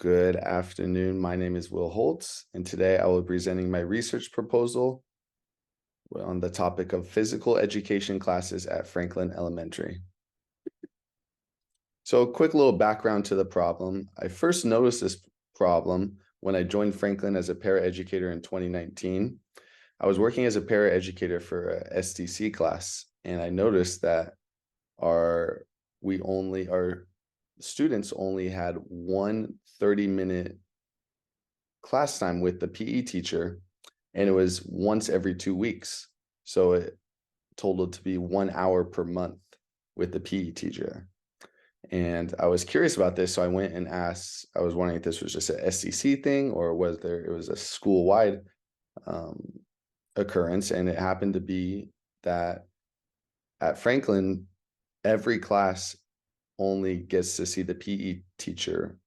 Good afternoon. My name is Will Holtz, and today I will be presenting my research proposal on the topic of physical education classes at Franklin Elementary. So a quick little background to the problem. I first noticed this problem when I joined Franklin as a paraeducator in 2019. I was working as a paraeducator for a STC class, and I noticed that our students only had one 30-minute class time with the PE teacher, and it was once every 2 weeks. So it totaled to be 1 hour per month with the PE teacher. And I was curious about this, so I went and asked. I was wondering if this was just a SCC thing or it was a school-wide occurrence. And it happened to be that at Franklin, every class only gets to see the PE teacher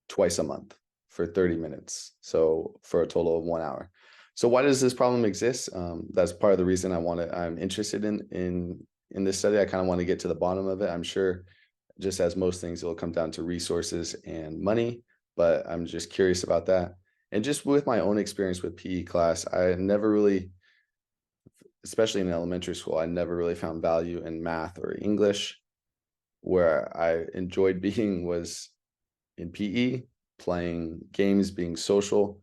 twice a month for 30 minutes. So for a total of 1 hour. So why does this problem exist? That's part of the reason I'm interested in this study. I kind of want to get to the bottom of it. I'm sure, just as most things, it'll come down to resources and money, but I'm just curious about that. And just with my own experience with PE class, I never really, especially in elementary school, I never really found value in math or English. Where I enjoyed being was in PE, playing games, being social.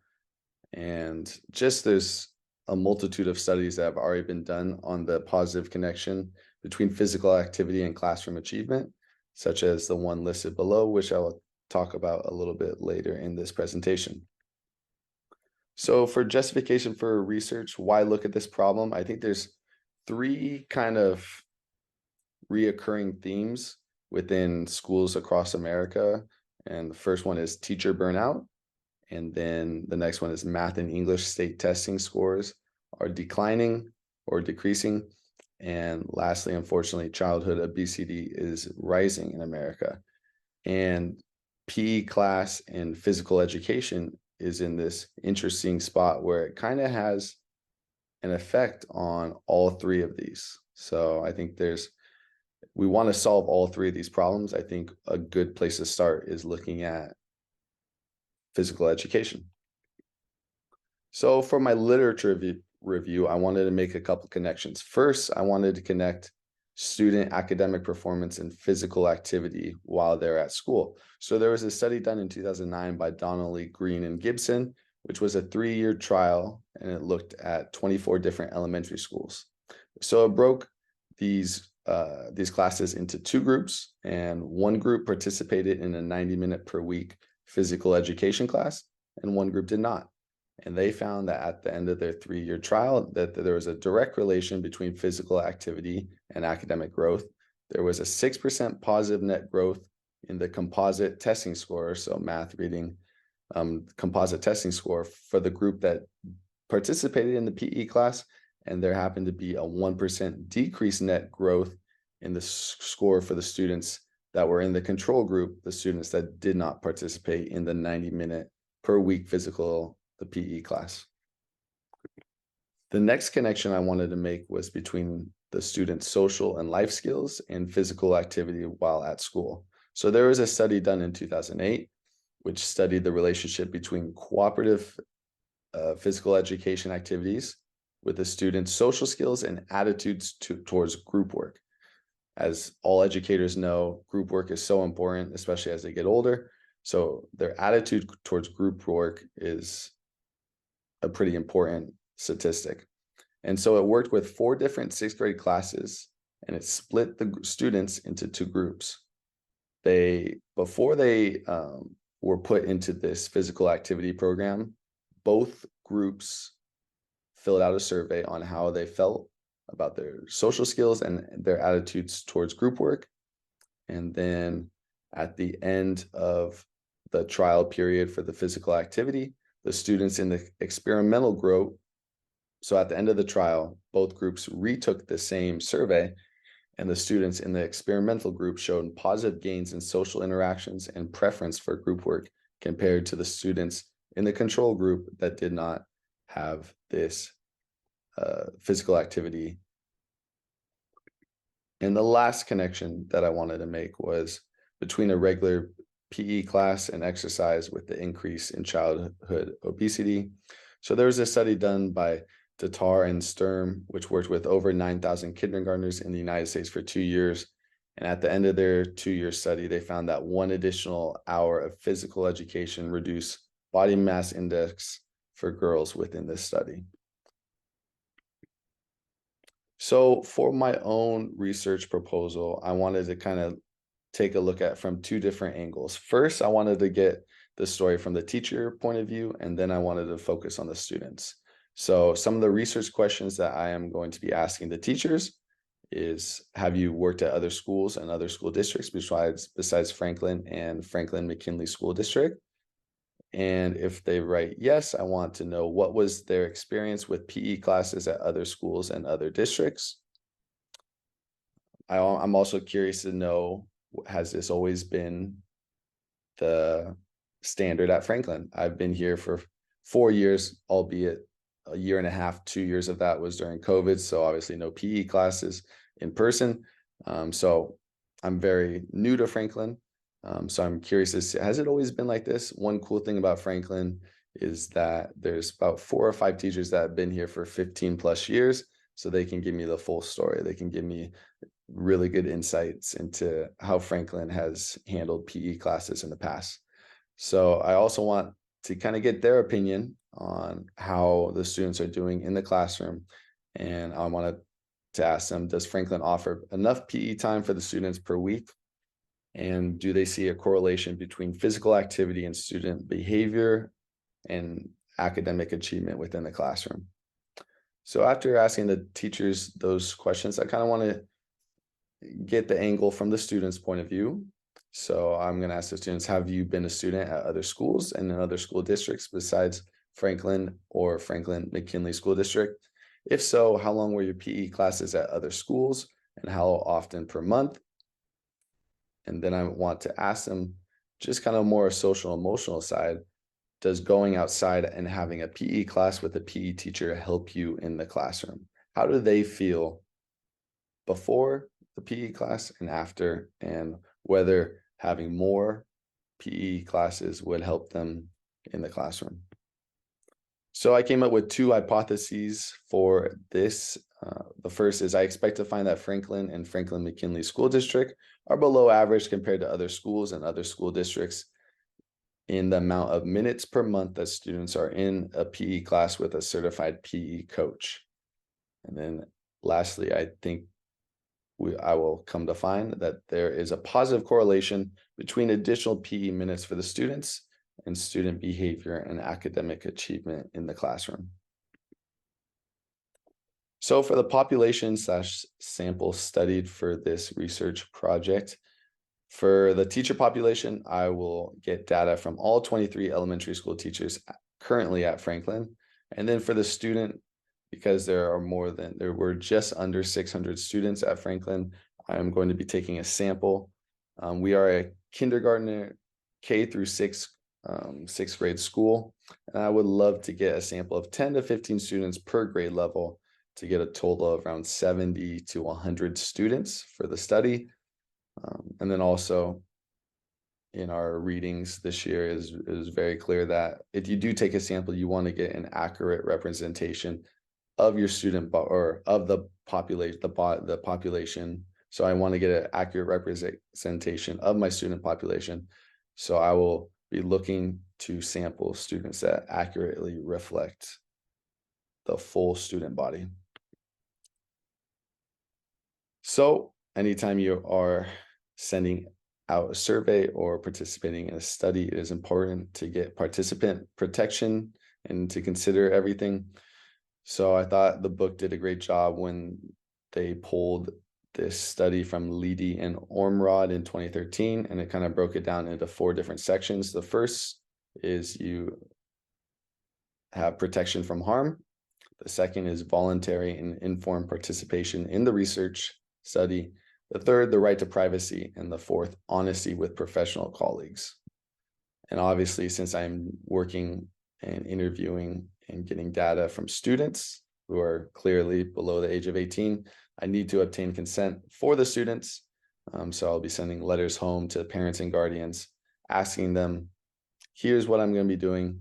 And just there's a multitude of studies that have already been done on the positive connection between physical activity and classroom achievement, such as the one listed below, which I will talk about a little bit later in this presentation. So for justification for research, why look at this problem? I think there's three kind of reoccurring themes within schools across America. And the first one is teacher burnout. And then the next one is math and English state testing scores are declining or decreasing. And lastly, unfortunately, childhood obesity is rising in America. And PE class and physical education is in this interesting spot where it kind of has an effect on all three of these. So I think we want to solve all three of these problems. I think a good place to start is looking at physical education. So for my literature review, I wanted to make a couple connections. First, I wanted to connect student academic performance and physical activity while they're at school. So there was a study done in 2009 by Donnelly, Green, and Gibson, which was a 3-year trial, and it looked at 24 different elementary schools. So it broke these classes into two groups, and one group participated in a 90-minute per week physical education class, and one group did not. And they found that at the end of their 3-year trial, that there was a direct relation between physical activity and academic growth. There was a 6% positive net growth in the composite testing score, so math, reading, composite testing score for the group that participated in the PE class, and there happened to be a 1% decrease net growth in the score for the students that were in the control group, the students that did not participate in the 90-minute per week the PE class. The next connection I wanted to make was between the students' social and life skills and physical activity while at school. So there was a study done in 2008, which studied the relationship between cooperative physical education activities with the students' social skills and attitudes towards group work. As all educators know, group work is so important, especially as they get older. So their attitude towards group work is a pretty important statistic. And so it worked with 4 different 6th grade classes, and it split the students into 2 groups. Before they were put into this physical activity program, both groups filled out a survey on how they felt about their social skills and their attitudes towards group work. And then at the end of the trial period for the physical activity, the students in the experimental group, so at the end of the trial, both groups retook the same survey, and the students in the experimental group showed positive gains in social interactions and preference for group work compared to the students in the control group that did not have this physical activity. And the last connection that I wanted to make was between a regular PE class and exercise with the increase in childhood obesity. So there was a study done by Tatar and Sturm, which worked with over 9,000 kindergartners in the United States for 2 years. And at the end of their 2-year study, they found that one additional hour of physical education reduced body mass index for girls within this study. So for my own research proposal, I wanted to kind of take a look at from two different angles. First, I wanted to get the story from the teacher point of view, and then I wanted to focus on the students. So some of the research questions that I am going to be asking the teachers is, have you worked at other schools and other school districts besides Franklin and Franklin McKinley School District? And if they write yes, I want to know what was their experience with PE classes at other schools and other districts. I'm also curious to know, has this always been the standard at Franklin? I've been here for 4 years, albeit a year and a half, 2 years of that was during COVID. So obviously no PE classes in person. So I'm very new to Franklin. So I'm curious, has it always been like this? One cool thing about Franklin is that there's about 4 or 5 teachers that have been here for 15 plus years. So they can give me the full story. They can give me really good insights into how Franklin has handled PE classes in the past. So I also want to kind of get their opinion on how the students are doing in the classroom. And I wanted to ask them, does Franklin offer enough PE time for the students per week? And do they see a correlation between physical activity and student behavior and academic achievement within the classroom? So after asking the teachers those questions, I kind of want to get the angle from the student's point of view. So I'm going to ask the students, have you been a student at other schools and in other school districts besides Franklin or Franklin McKinley School District? If so, how long were your PE classes at other schools and how often per month? And then I want to ask them just kind of more social emotional side. Does going outside and having a PE class with a PE teacher help you in the classroom? How do they feel before the PE class and after, and whether having more PE classes would help them in the classroom? So I came up with 2 hypotheses for this. The first is I expect to find that Franklin and Franklin McKinley School District are below average compared to other schools and other school districts in the amount of minutes per month that students are in a PE class with a certified PE coach. And then lastly, I think I will come to find that there is a positive correlation between additional PE minutes for the students and student behavior and academic achievement in the classroom. So for the population / sample studied for this research project, for the teacher population, I will get data from all 23 elementary school teachers currently at Franklin. And then for the student, because there were just under 600 students at Franklin, I'm going to be taking a sample. We are a kindergarten K through 6, 6th grade school. And I would love to get a sample of 10 to 15 students per grade level to get a total of around 70 to 100 students for the study. And then also in our readings this year is very clear that if you do take a sample, you want to get an accurate representation of your student or of the population. So I want to get an accurate representation of my student population. So I will be looking to sample students that accurately reflect the full student body. So anytime you are sending out a survey or participating in a study, it is important to get participant protection and to consider everything. So I thought the book did a great job when they pulled this study from Leedy and Ormrod in 2013, and it kind of broke it down into 4 different sections. The first is you have protection from harm. The second is voluntary and informed participation in the research study. The third, the right to privacy. And the fourth, honesty with professional colleagues. And obviously, since I'm working and interviewing and getting data from students who are clearly below the age of 18, I need to obtain consent for the students. So I'll be sending letters home to parents and guardians asking them, here's what I'm going to be doing.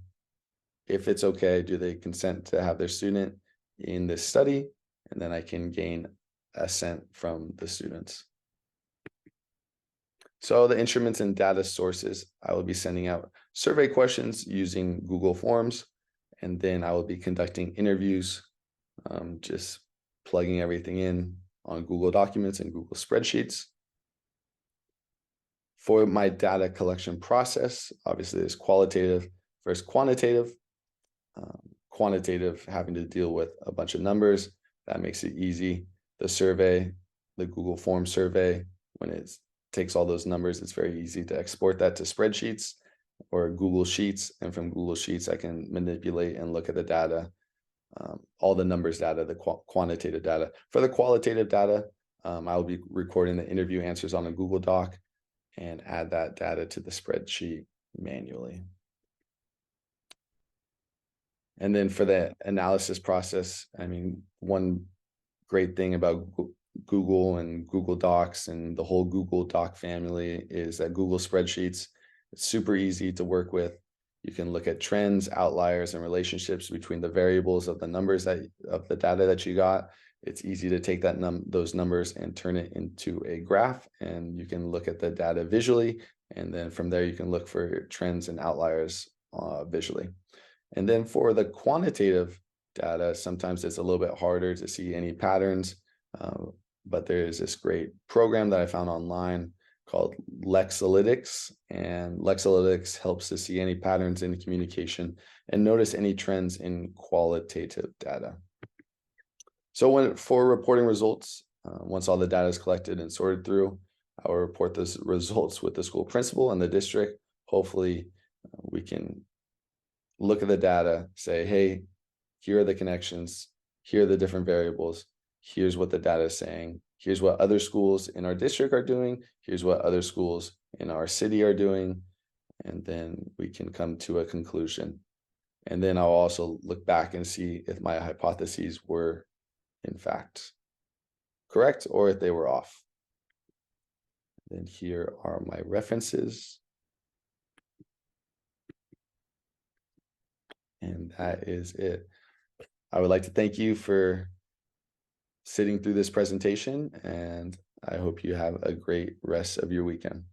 If it's okay, do they consent to have their student in this study? And then I can gain assent from the students. So the instruments and data sources, I will be sending out survey questions using Google Forms, and then I will be conducting interviews, just plugging everything in on Google Documents and Google Spreadsheets. For my data collection process, obviously there's qualitative versus quantitative. Quantitative having to deal with a bunch of numbers, that makes it easy. The survey, the Google Form survey, when it takes all those numbers, it's very easy to export that to spreadsheets or Google Sheets. And from Google Sheets, I can manipulate and look at the data, all the numbers data, the quantitative data. For the qualitative data, I'll be recording the interview answers on a Google Doc and add that data to the spreadsheet manually. And then for the analysis process, I mean, one great thing about Google and Google Docs and the whole Google Doc family is that Google Spreadsheets, it's super easy to work with. You can look at trends, outliers, and relationships between the variables of the numbers of the data that you got. It's easy to take those numbers and turn it into a graph, and you can look at the data visually. And then from there, you can look for trends and outliers visually. And then for the quantitative data, sometimes it's a little bit harder to see any patterns, but there's this great program that I found online called Lexalytics, and Lexalytics helps to see any patterns in communication and notice any trends in qualitative data. So for reporting results, once all the data is collected and sorted through, I will report those results with the school principal and the district. Hopefully, we can look at the data, say, hey, here are the connections, here are the different variables, here's what the data is saying, here's what other schools in our district are doing, here's what other schools in our city are doing, and then we can come to a conclusion. And then I'll also look back and see if my hypotheses were, in fact, correct or if they were off. Then here are my references. And that is it. I would like to thank you for sitting through this presentation, and I hope you have a great rest of your weekend.